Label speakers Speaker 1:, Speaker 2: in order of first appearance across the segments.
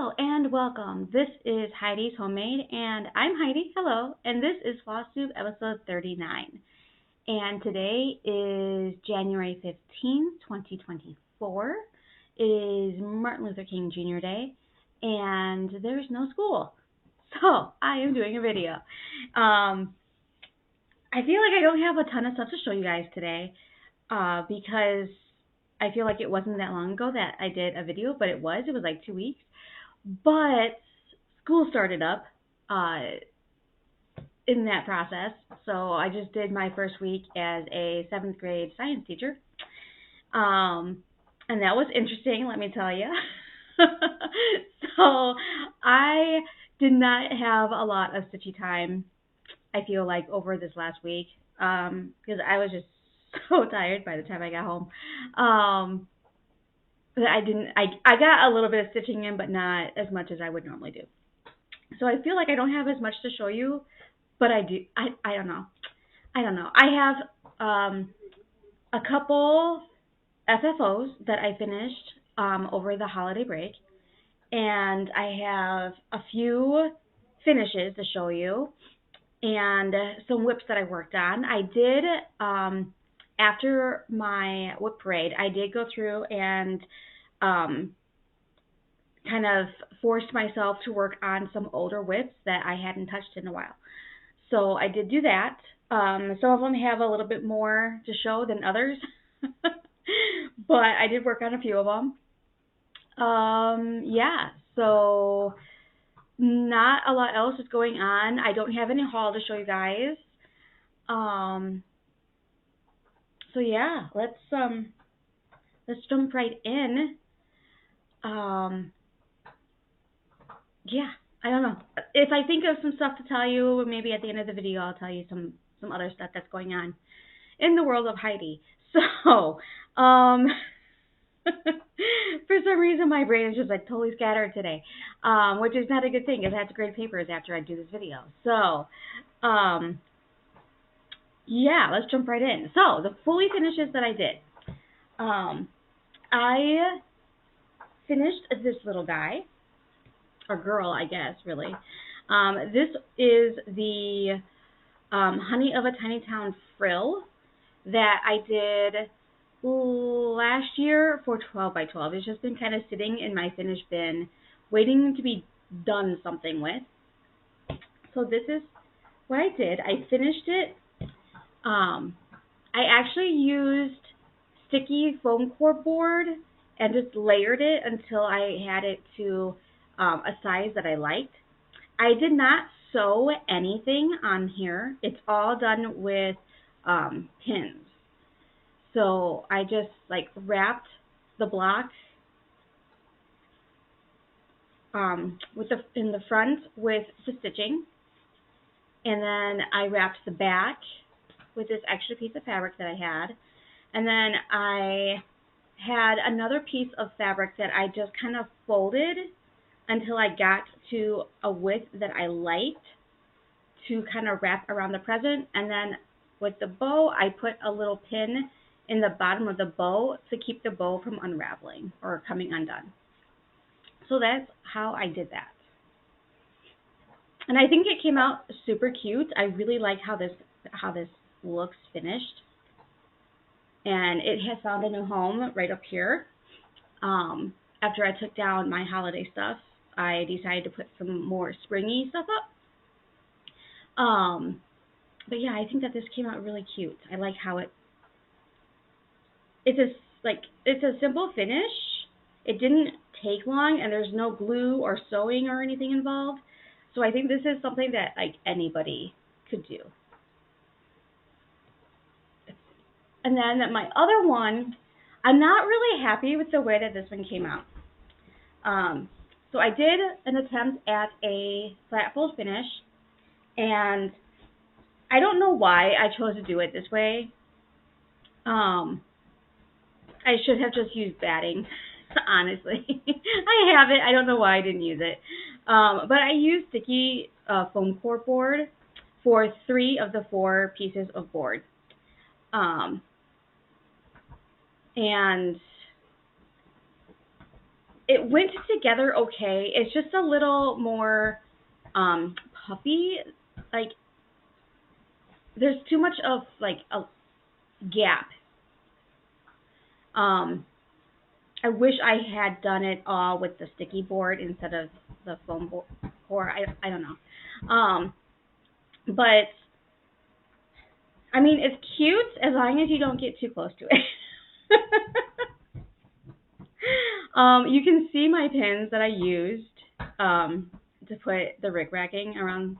Speaker 1: Hello and welcome. This is Heidi's Homemade and I'm Heidi. Hello. And this is Flosstube episode 39. And today is January 15th, 2024. It is Martin Luther King Jr. Day and there's no school. So I am doing a video. I feel like I don't have a ton of stuff to show you guys today because I feel like it wasn't that long ago that I did a video, but it was like 2 weeks. But school started up in that process, so I just did my first week as a 7th grade science teacher, and that was interesting, let me tell you. So I did not have a lot of stitchy time, I feel like, over this last week, because I was just so tired by the time I got home. I got a little bit of stitching in, but not as much as I would normally do. So I feel like I don't have as much to show you, but I do. I don't know. I have a couple FFOs that I finished over the holiday break, and I have a few finishes to show you, and some WIPs that I worked on. I did, after my WIP parade, I did go through and kind of forced myself to work on some older WIPs that I hadn't touched in a while. So I did do that. Some of them have a little bit more to show than others, but I did work on a few of them. Yeah, so not a lot else is going on. I don't have any haul to show you guys. So yeah, let's jump right in. Yeah, I don't know. If I think of some stuff to tell you, maybe at the end of the video I'll tell you some other stuff that's going on in the world of Heidi. So, for some reason my brain is just like totally scattered today, which is not a good thing because I have to grade papers after I do this video. So, yeah, let's jump right in. So, the fully finishes that I did. I finished this little guy, or girl, I guess, really. This is the Honey of a Tiny Town frill that I did last year for 12 by 12. It's just been kind of sitting in my finished bin, waiting to be done something with. So this is what I did. I finished it. I actually used sticky foam core board and just layered it until I had it to a size that I liked. I did not sew anything on here. It's all done with pins. So I just like wrapped the block in the front with the stitching, and then I wrapped the back with this extra piece of fabric that I had, and then I had another piece of fabric that I just kind of folded until I got to a width that I liked to kind of wrap around the present. And then with the bow, I put a little pin in the bottom of the bow to keep the bow from unraveling or coming undone. So that's how I did that. And I think it came out super cute. I really like how this looks finished. And it has found a new home right up here. After I took down my holiday stuff, I decided to put some more springy stuff up. But yeah, I think that this came out really cute. I like how it's a simple finish. It didn't take long, and there's no glue or sewing or anything involved. So I think this is something that like anybody could do. And then my other one, I'm not really happy with the way that this one came out. So I did an attempt at a flat fold finish, and I don't know why I chose to do it this way. I should have just used batting, honestly. I have it. I don't know why I didn't use it. But I used sticky foam core board for 3 of the 4 pieces of board. And it went together okay. It's just a little more puffy. Like there's too much of like a gap. I wish I had done it all with the sticky board instead of the foam board. Or I don't know. But I mean, it's cute as long as you don't get too close to it. You can see my pins that I used to put the rickracking around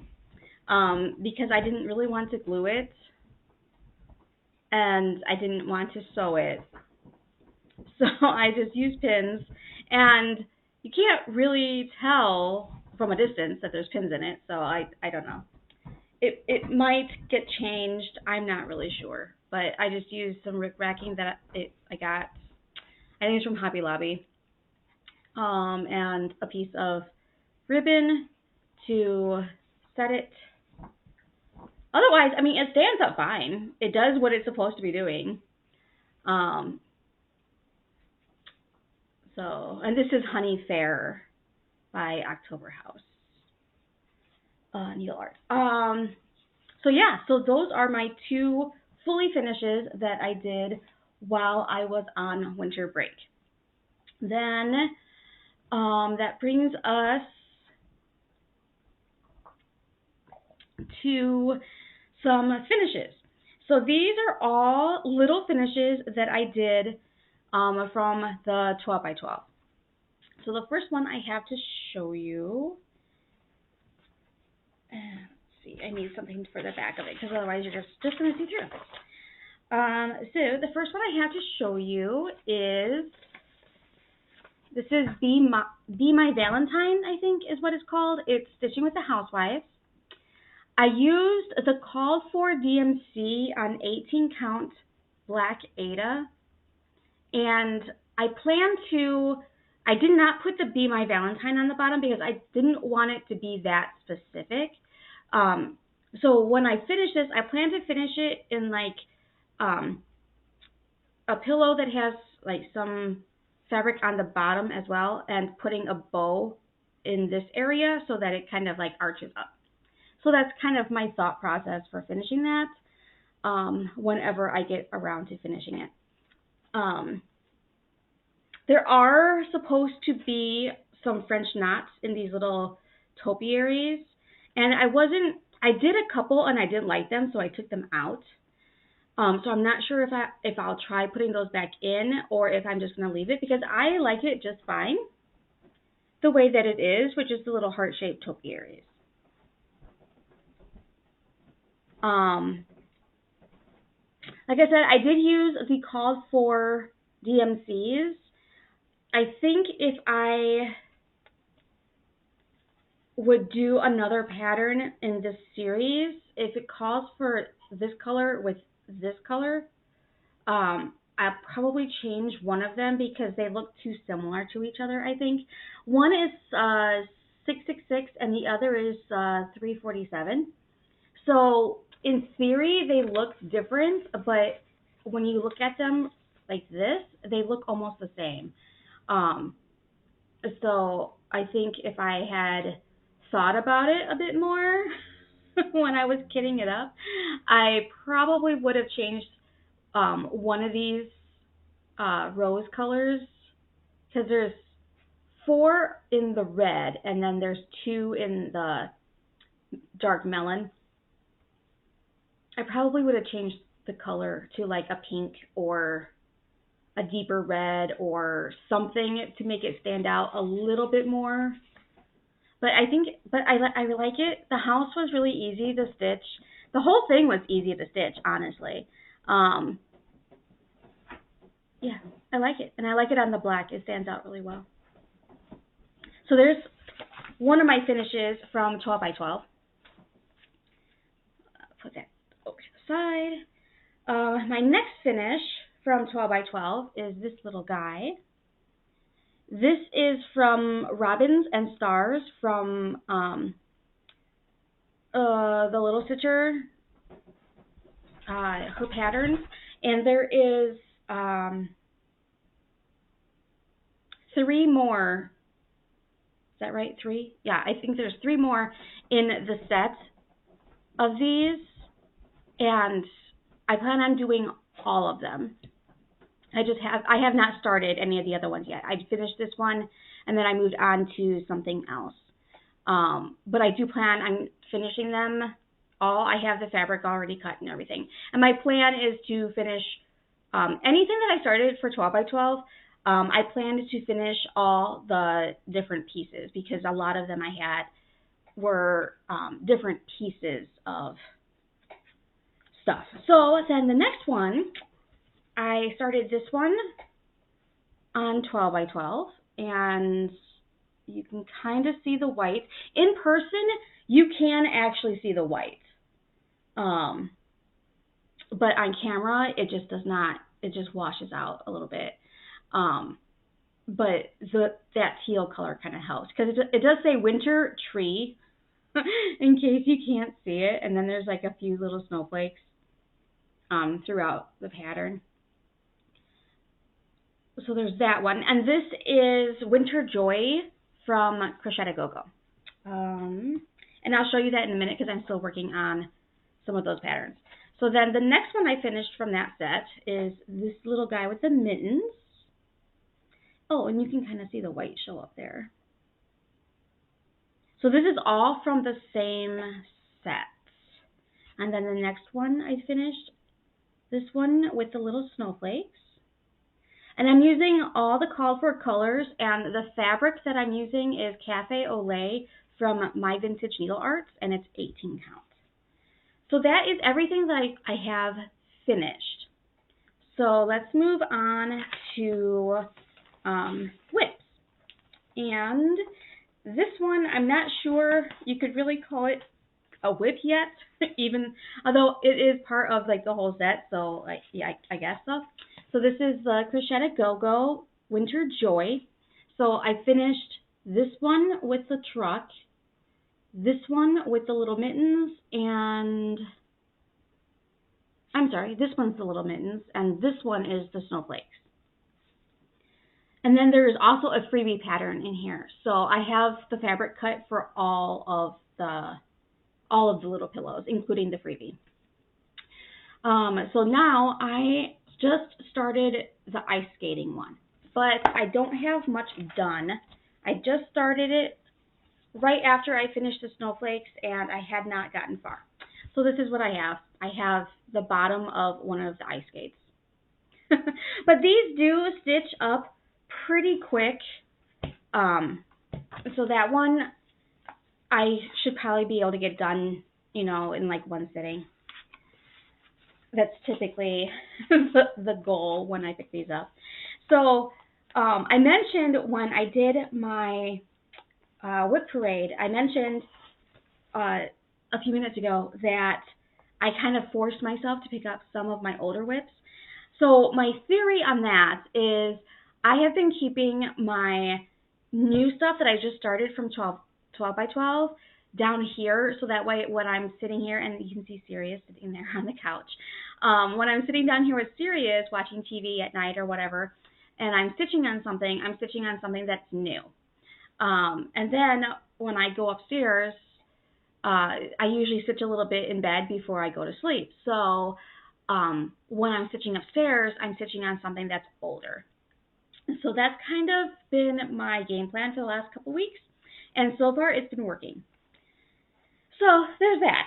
Speaker 1: because I didn't really want to glue it and I didn't want to sew it. So I just used pins, and you can't really tell from a distance that there's pins in it, so I don't know. It might get changed, I'm not really sure, but I just used some rickracking that I got, I think it's from Hobby Lobby, and a piece of ribbon to set it. Otherwise, I mean, it stands up fine. It does what it's supposed to be doing. So, and this is Honey Faire by October House. Needle art. So yeah, so those are my two fully finishes that I did while I was on winter break. Then that brings us to some finishes. So these are all little finishes that I did from the 12 by 12. So the first one I have to show you, let's see, I need something for the back of it because otherwise you're just going to see through. So the first one I have to show you is, this is Be My Valentine, I think is what it's called. It's Stitching with the Housewives. I used the called for DMC on 18 count black Aida, and I did not put the Be My Valentine on the bottom because I didn't want it to be that specific. So when I finish this, I plan to finish it in like a pillow that has like some fabric on the bottom as well, and putting a bow in this area so that it kind of like arches up. So that's kind of my thought process for finishing that whenever I get around to finishing it. There are supposed to be some French knots in these little topiaries, and I did a couple and I didn't like them, so I took them out. So I'm not sure if I'll try putting those back in or if I'm just going to leave it, because I like it just fine the way that it is, which is the little heart-shaped topiaries. Like I said, I did use the called for DMCs. I think if I would do another pattern in this series, if it calls for this color with this color, I'll probably change one of them because they look too similar to each other, I think. One is 666 and the other is 347. So in theory, they look different, but when you look at them like this, they look almost the same. So I think if I had thought about it a bit more when I was kitting it up, I probably would have changed one of these rose colors, because there's 4 in the red and then there's 2 in the dark melon. I probably would have changed the color to like a pink or a deeper red or something to make it stand out a little bit more. But I like it. The house was really easy to stitch. The whole thing was easy to stitch, honestly. Yeah, I like it. And I like it on the black. It stands out really well. So there's one of my finishes from 12 by 12. Put that over to the side. My next finish from 12 by 12 is this little guy. This is from Robins and Stars from the Little Stitcher, her patterns. And there is 3 more. Is that right? 3? Yeah, I think there's 3 more in the set of these, and I plan on doing all of them. I have not started any of the other ones yet. I finished this one, and then I moved on to something else. But I do plan on finishing them all. I have the fabric already cut and everything. And my plan is to finish anything that I started for 12 by 12. I planned to finish all the different pieces because a lot of them I had were different pieces of stuff. So then the next one, I started this one on 12 by 12, and you can kind of see the white. In person, you can actually see the white. But on camera, it just does not, it just washes out a little bit. But that teal color kind of helps, because it does say winter tree, in case you can't see it, and then there's like a few little snowflakes throughout the pattern. So there's that one, and this is Winter Joy from Crochet A Go-Go. And I'll show you that in a minute because I'm still working on some of those patterns. So then the next one I finished from that set is this little guy with the mittens. Oh, and you can kind of see the white show up there. So this is all from the same set. And then the next one I finished, this one with the little snowflakes. And I'm using all the called for colors, and the fabric that I'm using is Cafe au Lait from My Vintage Needle Arts, and it's 18 count. So that is everything that I have finished. So let's move on to WIPs. And this one, I'm not sure you could really call it a WIP yet, even although it is part of like the whole set, so like, yeah, I guess so. So this is the Crochet A Go-Go Winter Joy. So I finished this one with the truck, this one with the little mittens, and I'm sorry, this one's the little mittens, and this one is the snowflakes. And then there's also a freebie pattern in here. So I have the fabric cut for all of the little pillows, including the freebie. So now I just started the ice skating one, but I don't have much done. I just started it right after I finished the snowflakes, and I had not gotten far. So this is what I have. I have the bottom of one of the ice skates. But these do stitch up pretty quick. So that one I should probably be able to get done, you know, in like one sitting. That's typically the goal when I pick these up. So I mentioned when I did my WIP parade, I mentioned a few minutes ago that I kind of forced myself to pick up some of my older WIPs. So my theory on that is I have been keeping my new stuff that I just started from 12 by 12 down here, so that way when I'm sitting here, and you can see Sirius sitting there on the couch, when I'm sitting down here with Sirius watching TV at night or whatever, and I'm stitching on something that's new. And then when I go upstairs, I usually stitch a little bit in bed before I go to sleep. So when I'm stitching upstairs, I'm stitching on something that's older. So that's kind of been my game plan for the last couple weeks, and so far it's been working. So there's that.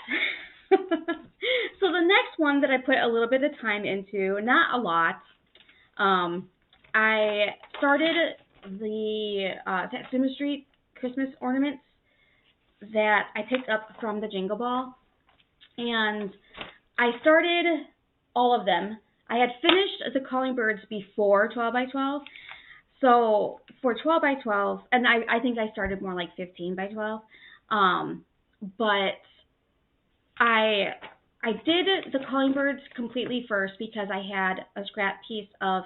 Speaker 1: So the next one that I put a little bit of time into, not a lot, I started the Satsuma Street Christmas ornaments that I picked up from the Jingle Ball, and I started all of them. I had finished the calling birds before 12 by 12, so for 12 by 12, and I think I started more like 15 by 12, but I did the calling birds completely first because I had a scrap piece of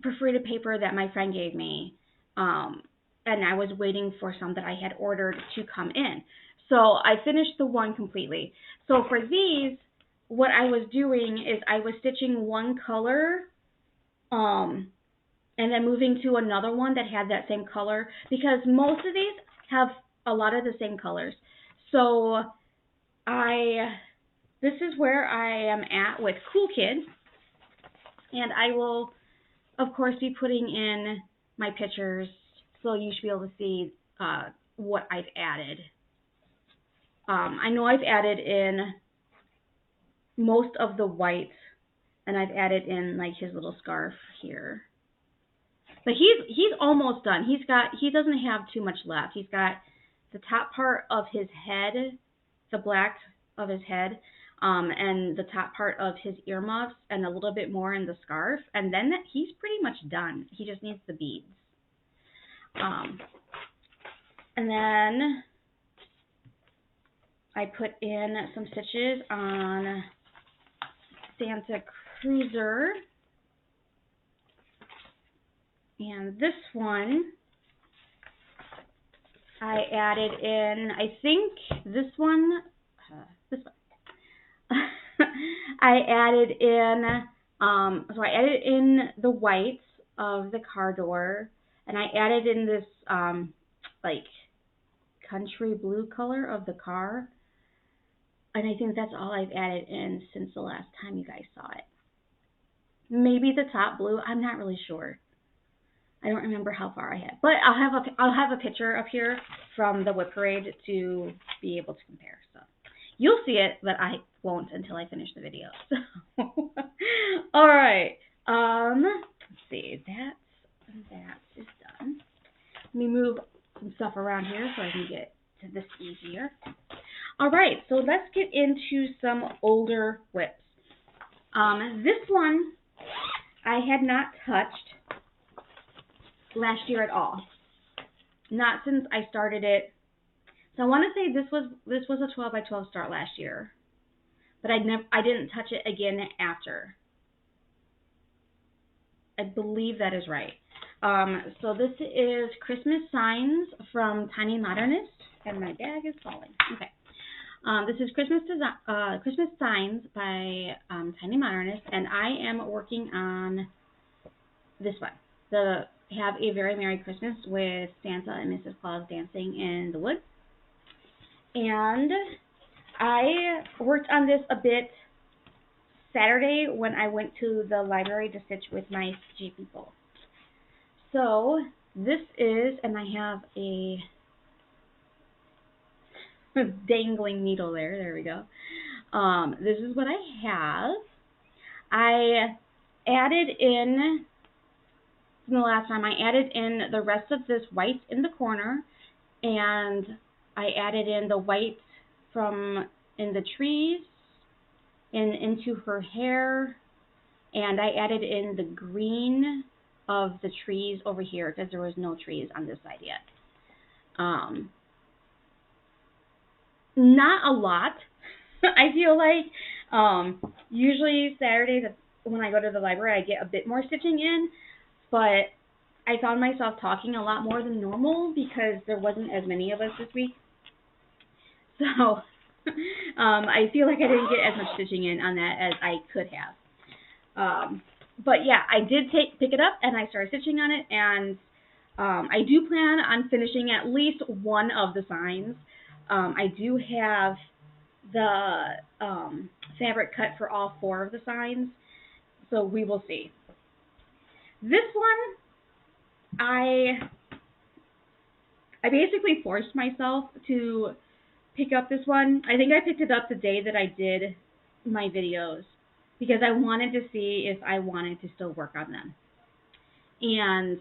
Speaker 1: perforated paper that my friend gave me, and I was waiting for some that I had ordered to come in. So I finished the one completely. So for these, what I was doing is I was stitching one color, and and then moving to another one that had that same color, because most of these have a lot of the same colors. So this is where I am at with Cool Kid, and I will, of course, be putting in my pictures, so you should be able to see what I've added. I know I've added in most of the white, and I've added in like his little scarf here. But he's almost done. He doesn't have too much left. He's got the top part of his head, the black of his head, and the top part of his earmuffs, and a little bit more in the scarf, and then he's pretty much done. He just needs the beads. And then I put in some stitches on Santa Cruzer. And this one, I added in, I think this one. I added in, so I added in the whites of the car door, and I added in this, like, country blue color of the car. And I think that's all I've added in since the last time you guys saw it. Maybe the top blue, I'm not really sure. I don't remember how far I had, but I'll have a picture up here from the WIP parade to be able to compare. So you'll see it, but I won't until I finish the video. So all right, let's see, that is done. Let me move some stuff around here so I can get to this easier. All right, so let's get into some older WIPs. This one I had not touched last year at all. Not since I started it. So I want to say this was a 12 by 12 start last year, but I didn't touch it again after. I believe that is right. So this is Christmas Signs from TinyModernist, and my bag is falling. Okay. This is Christmas Signs by TinyModernist, and I am working on this one. The Have a Very Merry Christmas with Santa and Mrs. Claus dancing in the woods. And I worked on this a bit Saturday when I went to the library to stitch with my stitchy people. So this is, and I have a dangling needle there. There we go. This is what I have. I added in, from the last time, I added in the rest of this white in the corner, and I added in the white from in the trees and into her hair, and I added in the green of the trees over here because there was no trees on this side yet. Not a lot, I feel like. Usually Saturdays when I go to the library I get a bit more stitching in, but I found myself talking a lot more than normal because there wasn't as many of us this week. So I feel like I didn't get as much stitching in on that as I could have. But yeah, I did pick it up and I started stitching on it, and I do plan on finishing at least one of the signs. I do have the fabric cut for all 4 of the signs, so we will see. This one, I basically forced myself to pick up this one. I think I picked it up the day that I did my videos because I wanted to see if I wanted to still work on them. And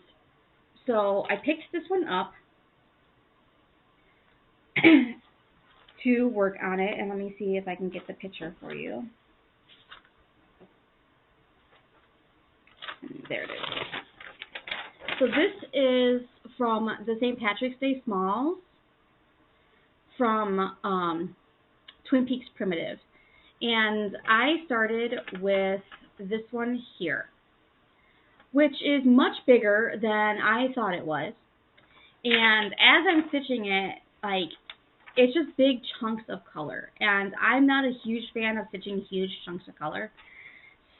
Speaker 1: so I picked this one up to work on it, and let me see if I can get the picture for you. There it is. So this is from the St. Patrick's Day Smalls from Twin Peaks Primitive. And I started with this one here, which is much bigger than I thought it was. And as I'm stitching it, like, it's just big chunks of color. And I'm not a huge fan of stitching huge chunks of color.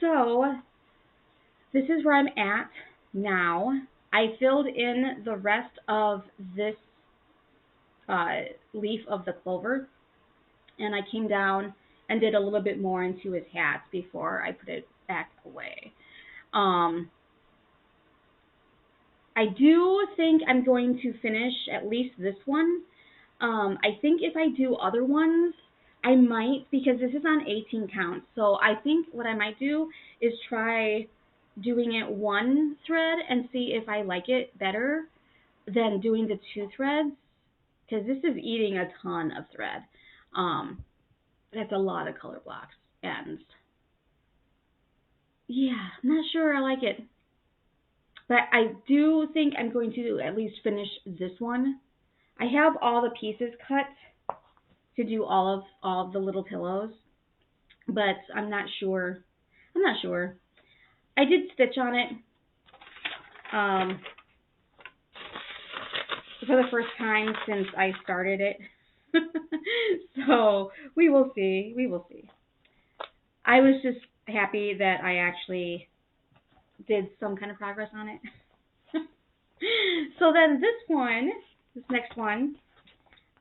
Speaker 1: So this is where I'm at. now. I filled in the rest of this leaf of the clover, and I came down and did a little bit more into his hat before I put it back away. I do think I'm going to finish at least this one. I think if I do other ones, I might, because this is on 18 counts, so I think what I might do is try doing it one thread and see if I like it better than doing the 2 threads, because this is eating a ton of thread. That's a lot of color blocks, and yeah, I'm not sure I like it. But I do think I'm going to at least finish this one. I have all the pieces cut to do all of the little pillows, but I'm not sure. I did stitch on it for the first time since I started it. So we will see. I was just happy that I actually did some kind of progress on it. So then this next one,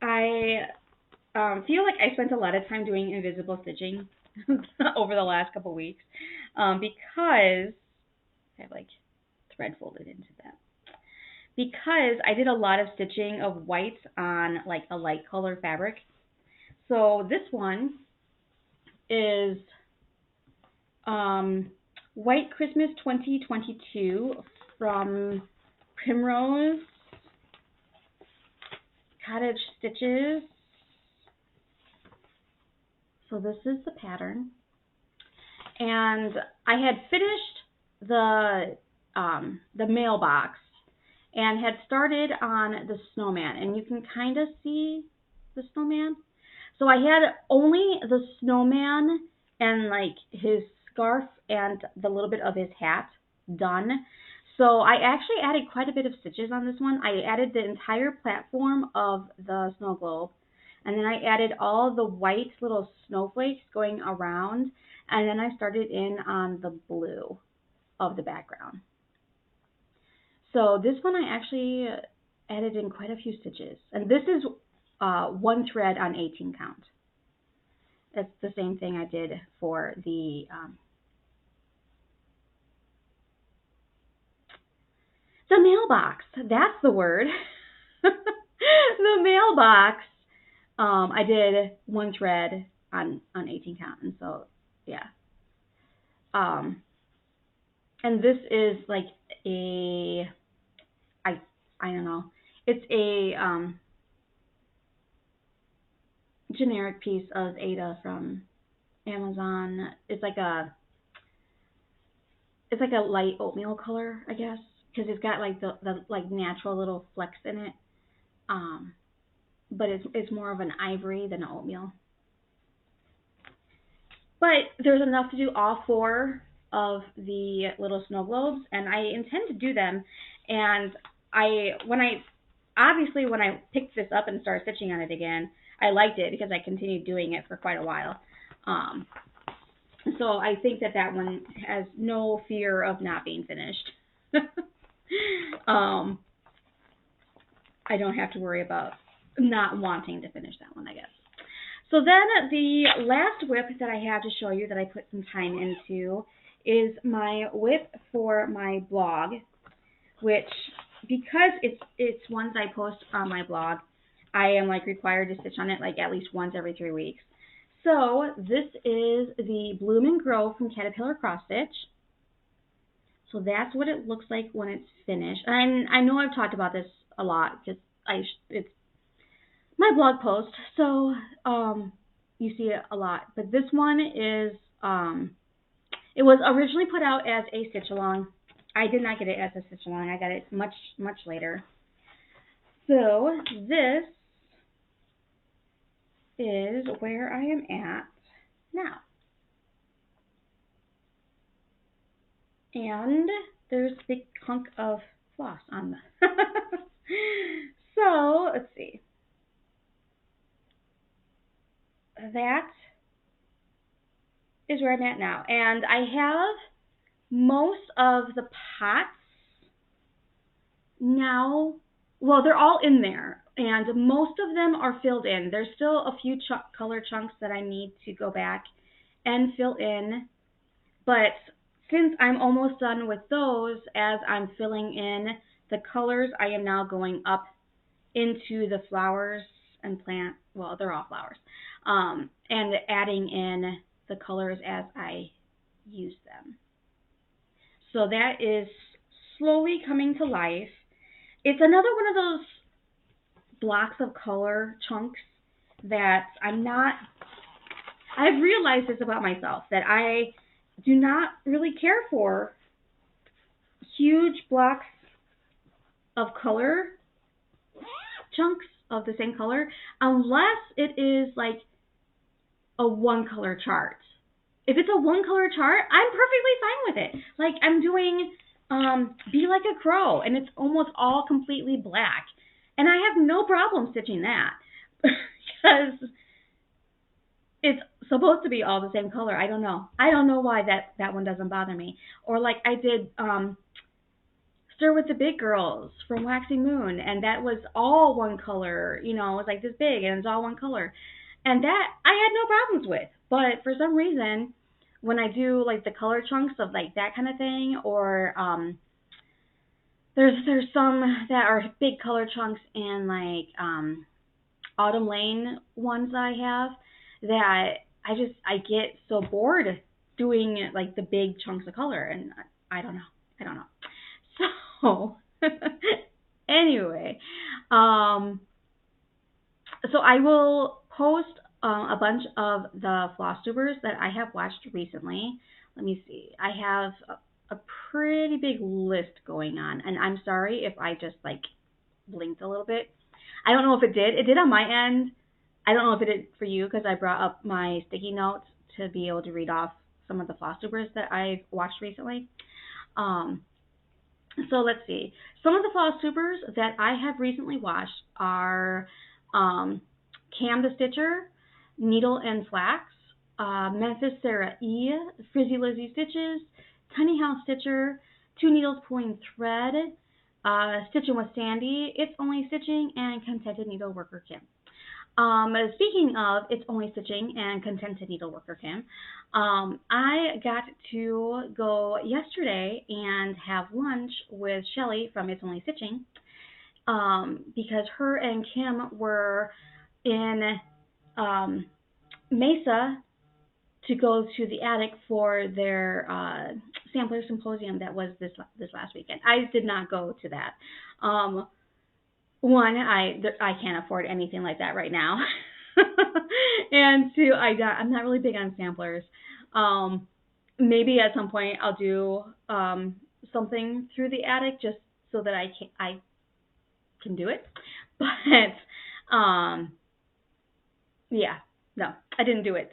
Speaker 1: I feel like I spent a lot of time doing invisible stitching over the last couple weeks because I have like thread folded into that. Because I did a lot of stitching of whites on like a light color fabric. So this one is White Christmas 2022 from Primerose, Cottage Stitches. So this is the pattern. And I had finished the mailbox and had started on the snowman, and you can kind of see the snowman. So I had only the snowman and like his scarf and the little bit of his hat done. So I actually added quite a bit of stitches on this one. I added the entire platform of the snow globe, and then I added all the white little snowflakes going around, and then I started in on the blue of the background. So this one I actually added in quite a few stitches, and this is one thread on 18 count. It's the same thing I did for the mailbox. That's the word. The mailbox. I did one thread on 18 count, and so yeah. And this is like a I don't know. It's a generic piece of Ada from Amazon. It's like a light oatmeal color, I guess, because it's got like the like natural little flecks in it. But it's more of an ivory than an oatmeal. But there's enough to do all 4 of the little snow globes, and I intend to do them. And when I picked this up and started stitching on it again, I liked it because I continued doing it for quite a while. So I think that one has no fear of not being finished. I don't have to worry about not wanting to finish that one, I guess. So then the last WIP that I have to show you that I put some time into is my WIP for my blog, which, because it's ones I post on my blog, I am like required to stitch on it like at least once every 3 weeks. So this is the Bloom and Grow from Caterpillar Cross Stitch. So that's what it looks like when it's finished. And I know I've talked about this a lot because it's my blog post, so you see it a lot. But this one is it was originally put out as a stitch along. I did not get it as a stitch along. I got it much later. So this is where I am at now. And there's a big hunk of floss on the So let's see. That is where I'm at now. And I have most of the pots now, well, they're all in there, and most of them are filled in. There's still a few color chunks that I need to go back and fill in, but since I'm almost done with those, as I'm filling in the colors, I am now going up into the flowers and plant, well, they're all flowers, and adding in the colors as I use them. So that is slowly coming to life. It's another one of those blocks of color chunks that I've realized this about myself, that I do not really care for huge blocks of color chunks of the same color unless it is like a one color chart. If it's a one color chart, I'm perfectly fine with it. Like I'm doing Be Like a Crow, and it's almost all completely black. And I have no problem stitching that because it's supposed to be all the same color. I don't know. I don't know why that one doesn't bother me. Or like I did Stir with the Big Girls from Waxing Moon, and that was all one color. You know, it was like this big, and it's all one color. And that I had no problems with. But for some reason, when I do like the color chunks of like that kind of thing, or there's some that are big color chunks in like Autumn Lane ones I have, that I get so bored doing like the big chunks of color, and I don't know. So anyway, so I will post a bunch of the Flosstubers that I have watched recently. Let me see. I have a pretty big list going on, and I'm sorry if I just like blinked a little bit. I don't know if it did. It did on my end. I don't know if it did for you because I brought up my sticky notes to be able to read off some of the Flosstubers that I've watched recently. So let's see. Some of the Flosstubers that I have recently watched are Cam the Stitcher, Needle and Flax, Memphis Sarah E, Frizzy Lizzy Stitches, Tiny House Stitcher, Two Needles Pulling Thread, Stitching with Sandy, It's Only Stitching, and Contented Needleworker Kim. Speaking of It's Only Stitching and Contented Needleworker Kim, I got to go yesterday and have lunch with Shelly from It's Only Stitching, because her and Kim were in Mesa to go to the attic for their sampler symposium that was this last weekend. I did not go to that. One, I can't afford anything like that right now, and two, I'm not really big on samplers. Maybe at some point I'll do something through the attic just so that I can do it, but yeah, no, I didn't do it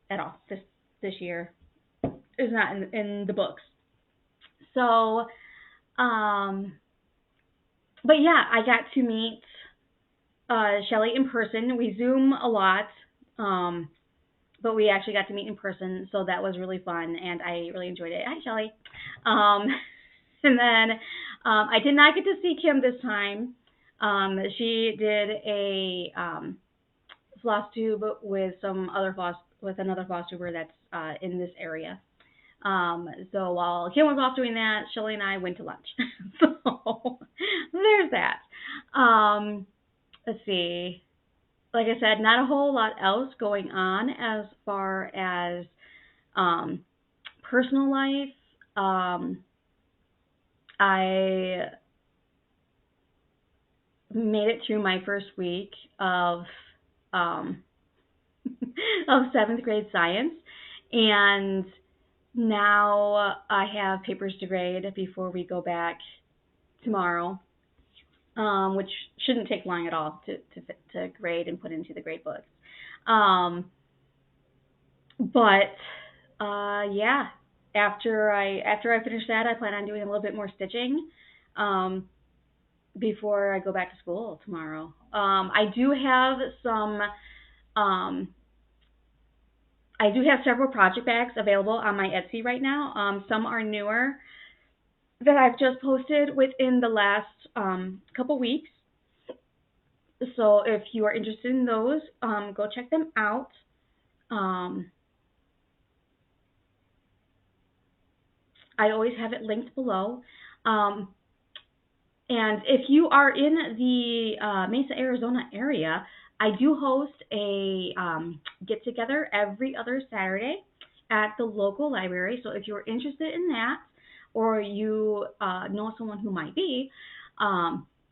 Speaker 1: at all this year. It's not in the books. So, but yeah, I got to meet Shelly in person. We Zoom a lot, but we actually got to meet in person, so that was really fun, and I really enjoyed it. Hi, Shelly. And then I did not get to see Kim this time. She did a Flosstube with another Flosstuber that's in this area. So while Kim was off doing that, Shelly and I went to lunch. So there's that. Let's see. Like I said, not a whole lot else going on as far as personal life. I made it through my first week of of 7th grade science, and now I have papers to grade before we go back tomorrow, which shouldn't take long at all to grade and put into the grade books. But yeah, after I finish that, I plan on doing a little bit more stitching before I go back to school tomorrow. I do have several project bags available on my Etsy right now. Some are newer. that I've just posted within the last couple weeks. So if you are interested in those, go check them out. I always have it linked below. And if you are in the Mesa, Arizona area, I do host a get-together every other Saturday at the local library. So if you're interested in that, or you know someone who might be,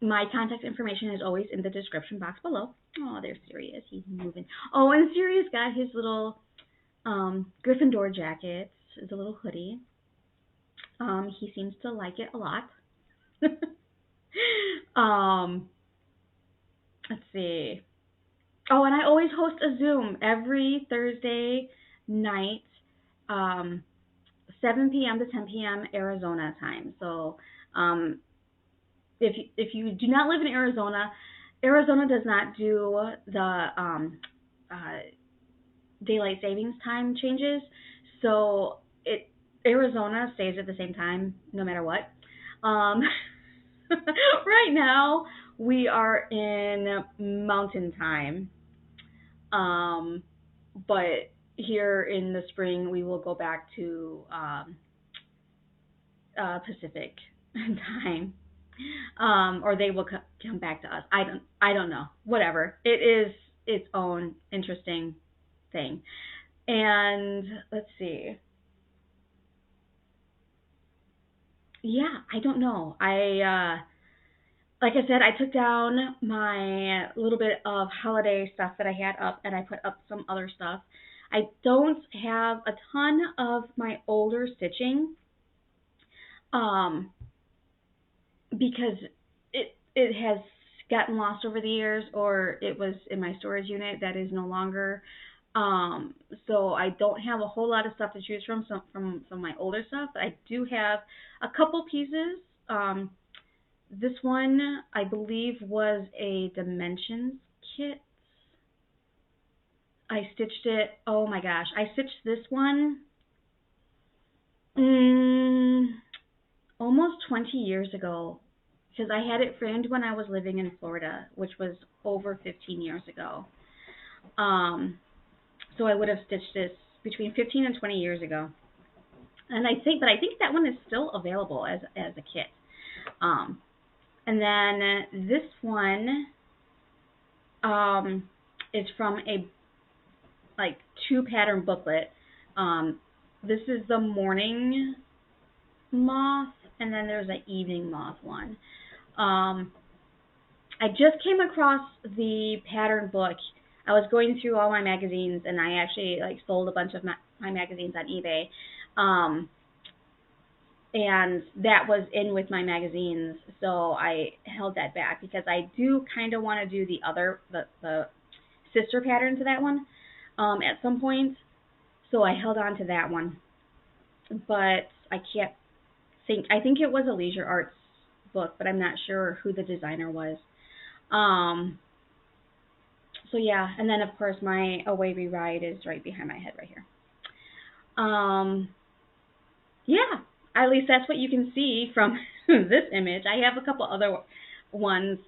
Speaker 1: my contact information is always in the description box below. Oh, there's Sirius. He's moving. Oh, and Sirius got his little Gryffindor jacket, his little hoodie. He seems to like it a lot. Let's see. Oh, and I always host a Zoom every Thursday night, 7 p.m. to 10 p.m. Arizona time. So, if you do not live in Arizona, Arizona does not do the daylight savings time changes. So Arizona stays at the same time no matter what. Right now we are in mountain time. But here in the spring we will go back to Pacific time. Or they will come back to us. I don't know. Whatever. It is its own interesting thing. And let's see. Yeah, I don't know. Like I said, I took down my little bit of holiday stuff that I had up, and I put up some other stuff. I don't have a ton of my older stitching, because it has gotten lost over the years, or it was in my storage unit that is no longer. So I don't have a whole lot of stuff to choose from some of my older stuff, but I do have a couple pieces. This one, I believe, was a Dimensions kit. I stitched it, oh my gosh, I stitched this one almost 20 years ago, because I had it framed when I was living in Florida, which was over 15 years ago. So I would have stitched this between 15 and 20 years ago. And I think that one is still available as a kit. And then this one is from a 2-pattern booklet. This is the morning moth, and then there's an evening moth one. I just came across the pattern book. I was going through all my magazines, and I actually sold a bunch of my magazines on eBay. And that was in with my magazines, so I held that back because I do kind of want to do the sister pattern to that one at some point. So I held on to that one, but I think it was a Leisure Arts book, but I'm not sure who the designer was. So yeah, and then of course my Away We Ride is right behind my head right here. Yeah, at least that's what you can see from this image. I have a couple other ones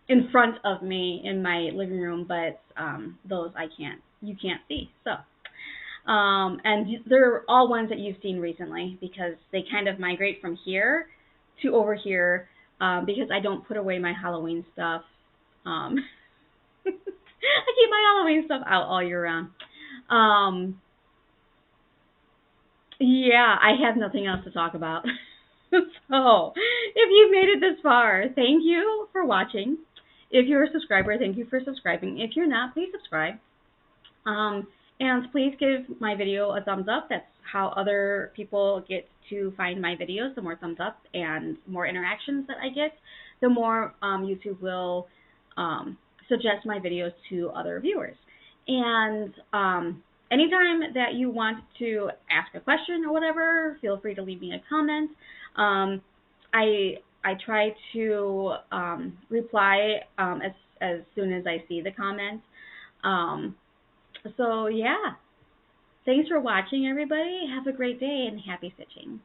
Speaker 1: in front of me in my living room, but those you can't see. So, and they're all ones that you've seen recently because they kind of migrate from here to over here because I don't put away my Halloween stuff. I keep my Halloween stuff out all year round. Yeah, I have nothing else to talk about. So, if you've made it this far, thank you for watching. If you're a subscriber, thank you for subscribing. If you're not, please subscribe. And please give my video a thumbs up. That's how other people get to find my videos. The more thumbs up and more interactions that I get, the more YouTube will suggest my videos to other viewers. And anytime that you want to ask a question or whatever, feel free to leave me a comment. I try to reply as soon as I see the comment. So yeah, thanks for watching, everybody. Have a great day and happy stitching.